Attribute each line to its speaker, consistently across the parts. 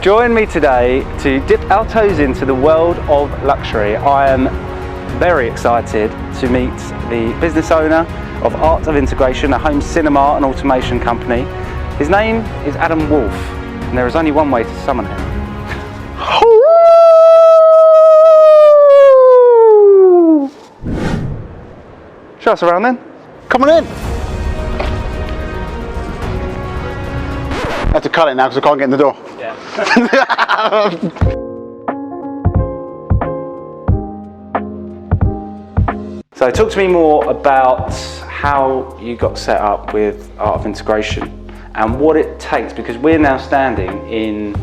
Speaker 1: Join me today to dip our toes into the world of luxury. I am very excited to meet the business owner of Art of Integration, a home cinema and automation company. His name is Adam Wolfe, and there is only one way to summon him. Show us around then.
Speaker 2: Come on in. I have to cut it now because I can't get in the door.
Speaker 1: Yeah. So talk to me more about how you got set up with Art of Integration and what it takes, because we're now standing in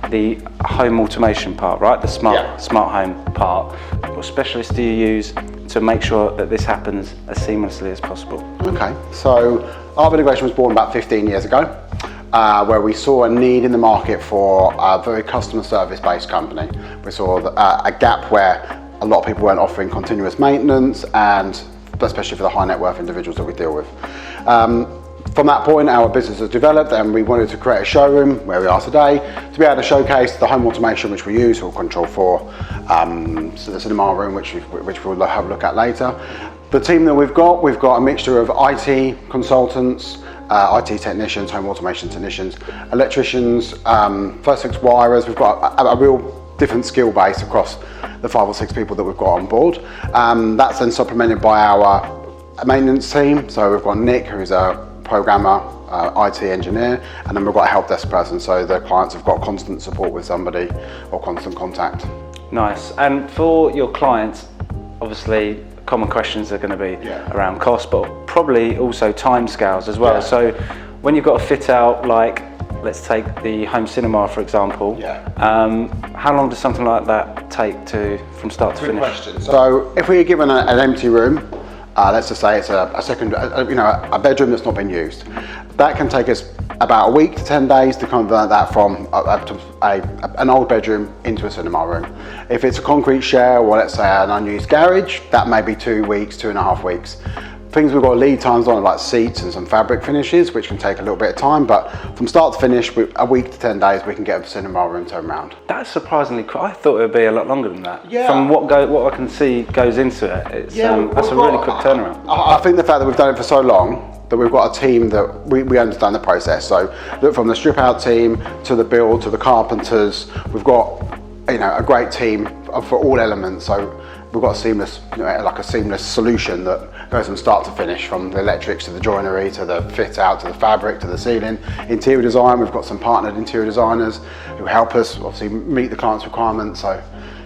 Speaker 1: the home automation part, right? The smart home part. What specialists do you use to make sure that this happens as seamlessly as possible? Okay, so Art of Integration was born about 15 years ago, where we saw a need in the market for a very customer service based company. We saw a gap where a lot of people weren't offering continuous maintenance, and especially for the high net worth individuals that we deal with. From that point, our business has developed, and we wanted to create a showroom where we are today to be able to showcase the home automation which we use, or Control 4, so the cinema room, which we'll have a look at later. The team that we've got a mixture of IT consultants, IT technicians, home automation technicians, electricians, first fix wirers. We've got a real different skill base across the 5 or 6 people that we've got on board. That's then supplemented by our maintenance team. So we've got Nick, who's a programmer, IT engineer, and then we've got a help desk person, so the clients have got constant support with somebody or constant contact. Nice. And for your clients, obviously common questions are going to be around cost, but probably also timescales as well. So when you've got to fit out, like, let's take the home cinema for example, how long does something like that take from start to finish? Good question. So if we're given an empty room, let's just say it's a bedroom that's not been used, that can take us about a week to 10 days to convert that from an old bedroom into a cinema room. If it's a concrete shell, or let's say an unused garage, that may be 2 weeks, 2.5 weeks. Things we've got lead times on, like seats and some fabric finishes, which can take a little bit of time, but from start to finish, a week to 10 days, we can get a cinema room turned around. That's surprisingly quick. I thought it would be a lot longer than that. Yeah. From what I can see goes into it, that's a really quick turnaround. I think the fact that we've done it for so long, that we've got a team that we understand the process. So look, from the strip out team to the build to the carpenters, we've got a great team for all elements. So we've got a seamless solution that goes from start to finish, from the electrics to the joinery to the fit out to the fabric to the ceiling. Interior design, we've got some partnered interior designers who help us obviously meet the client's requirements. So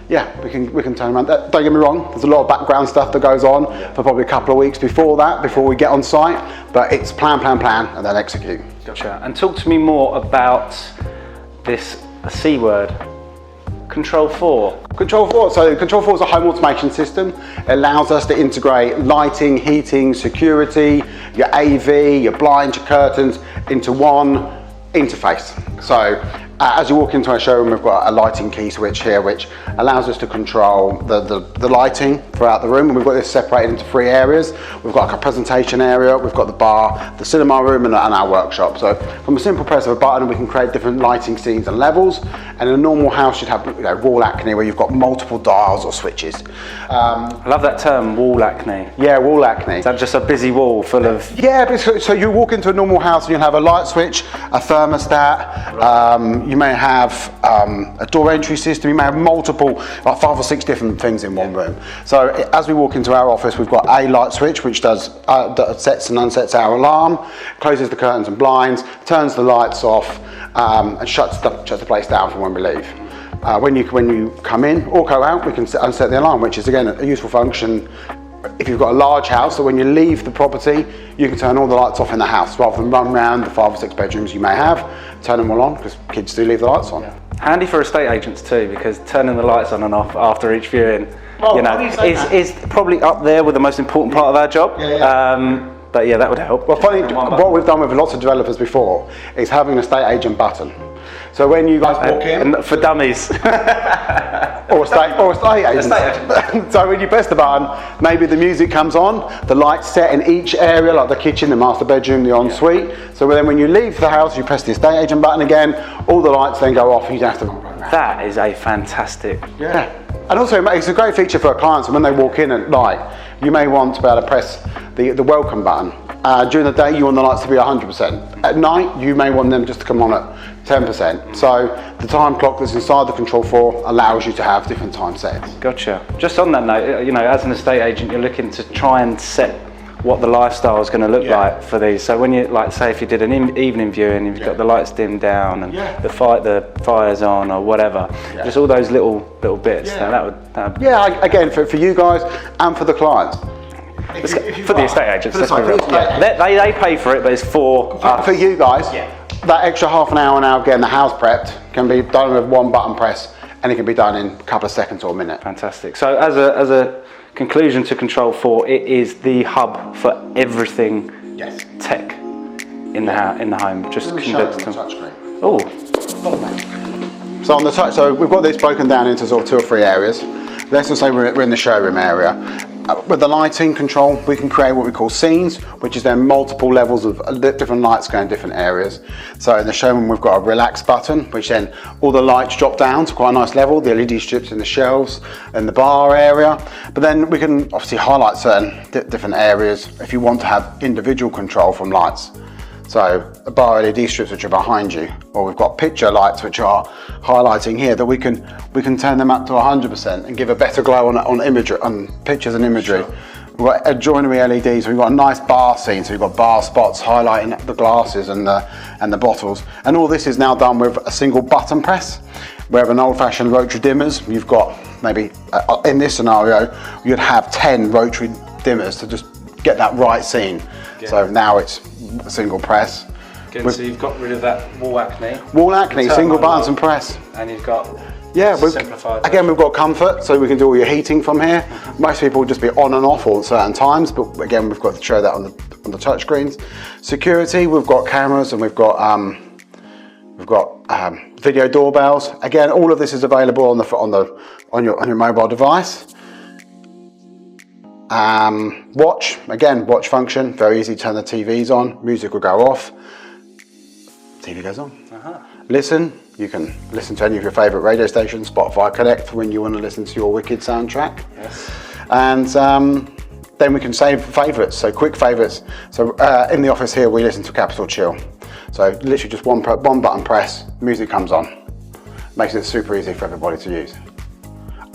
Speaker 1: yeah, we can turn around. Don't get me wrong, there's a lot of background stuff that goes on for probably a couple of weeks before we get on site, but it's plan, and then execute. Gotcha. And talk to me more about this C word, Control 4. Control 4, so Control 4 is a home automation system. It allows us to integrate lighting, heating, security, your AV, your blinds, your curtains into one interface. So as you walk into our showroom, we've got a lighting key switch here, which allows us to control the lighting throughout the room. And we've got this separated into 3 areas. We've got like a presentation area, we've got the bar, the cinema room, and our workshop. So from a simple press of a button, we can create different lighting scenes and levels. And in a normal house, you'd have wall acne, where you've got multiple dials or switches. I love that term, wall acne. Yeah, wall acne. Is that just a busy wall full of... Yeah, so you walk into a normal house and you'll have a light switch, a thermostat, you may have a door entry system, you may have multiple, like 5 or 6 different things in one room. So as we walk into our office, we've got a light switch which does that sets and unsets our alarm, closes the curtains and blinds, turns the lights off, and shuts the place down from when we leave. When you come in or go out, we can unset the alarm, which is again a useful function if you've got a large house, so when you leave the property, you can turn all the lights off in the house rather than run around the 5 or 6 bedrooms you may have, turn them all on, because kids do leave the lights on. Yeah. Handy for estate agents too, because turning the lights on and off after each viewing, is probably up there with the most important part of our job. But yeah, that would help. Well, funny, what we've done with lots of developers before is having an estate agent button.
Speaker 2: So when you guys walk in,
Speaker 1: And for dummies.
Speaker 2: or estate agents. So when you press the button, maybe the music comes on, the lights set in each area, like the kitchen, the master bedroom, the ensuite. So then when you leave the house, you press the estate agent button again, all the lights then go off, and you don't have to.
Speaker 1: That is a fantastic.
Speaker 2: Yeah. And also it's a great feature for our clients, and when they walk in at night, you may want to be able to press the welcome button. During the day, you want the lights to be 100%. At night, you may want them just to come on at 10%. So the time clock that's inside the Control 4 allows you to have different time settings.
Speaker 1: Gotcha. Just on that note, you know, as an estate agent, you're looking to try and set what the lifestyle is going to look like for these. So when you, like, say if you did an evening viewing, you've got the lights dimmed down and the fire's on or whatever, just all those little bits. Now that would
Speaker 2: again, for you guys and for the clients.
Speaker 1: For the estate agents, they pay for it, but it's for us.
Speaker 2: For you guys, that extra half an hour now getting the house prepped can be done with one button press, and it can be done in a couple of seconds or a minute.
Speaker 1: Fantastic. So as a conclusion to Control 4, it is the hub for everything tech in the home. Just condensed. Oh.
Speaker 2: So on the touch, so we've got this broken down into sort of 2 or 3 areas. Let's just say we're in the showroom area. With the lighting control, we can create what we call scenes, which is then multiple levels of different lights going in different areas. So in the showroom, we've got a relax button, which then all the lights drop down to quite a nice level, the LED strips in the shelves and the bar area. But then we can obviously highlight certain different areas if you want to have individual control from lights. So the bar LED strips which are behind you, or we've got picture lights which are highlighting here that we can turn them up to 100% and give a better glow on imagery, on pictures and imagery. We've got joinery LEDs. We've got a nice bar scene, so we've got bar spots highlighting the glasses and the bottles. And all this is now done with a single button press. We have an old-fashioned rotary dimmers. You've got maybe in this scenario you'd have 10 rotary dimmers to just get that right scene. So now it's a single press.
Speaker 1: Good, so you've got rid of that wall acne.
Speaker 2: Wall acne, single buttons and press.
Speaker 1: And you've got
Speaker 2: simplified. Again, we've got comfort, so we can do all your heating from here. Most people would just be on and off all at certain times, but again, we've got to show that on the touch screens. Security, we've got cameras and we've got video doorbells. Again, all of this is available on your mobile device. Watch function, very easy to turn the TVs on, music will go off, TV goes on. Listen, you can listen to any of your favourite radio stations, Spotify Connect when you want to listen to your Wicked soundtrack. And then we can save favourites, so quick favourites. So in the office here we listen to Capital Chill. So literally just one button press, music comes on. Makes it super easy for everybody to use.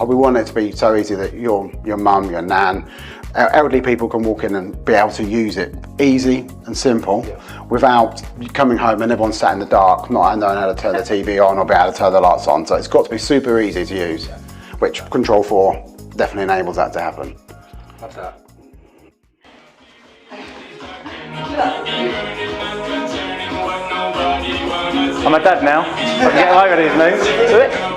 Speaker 2: We want it to be so easy that your mum, your nan, elderly people can walk in and be able to use it easy and simple without coming home and everyone's sat in the dark, not knowing how to turn the TV on or be able to turn the lights on. So it's got to be super easy to use, which Control 4 definitely enables that to happen.
Speaker 1: Love that. I'm a dad now. I can get away with these moves. Do it.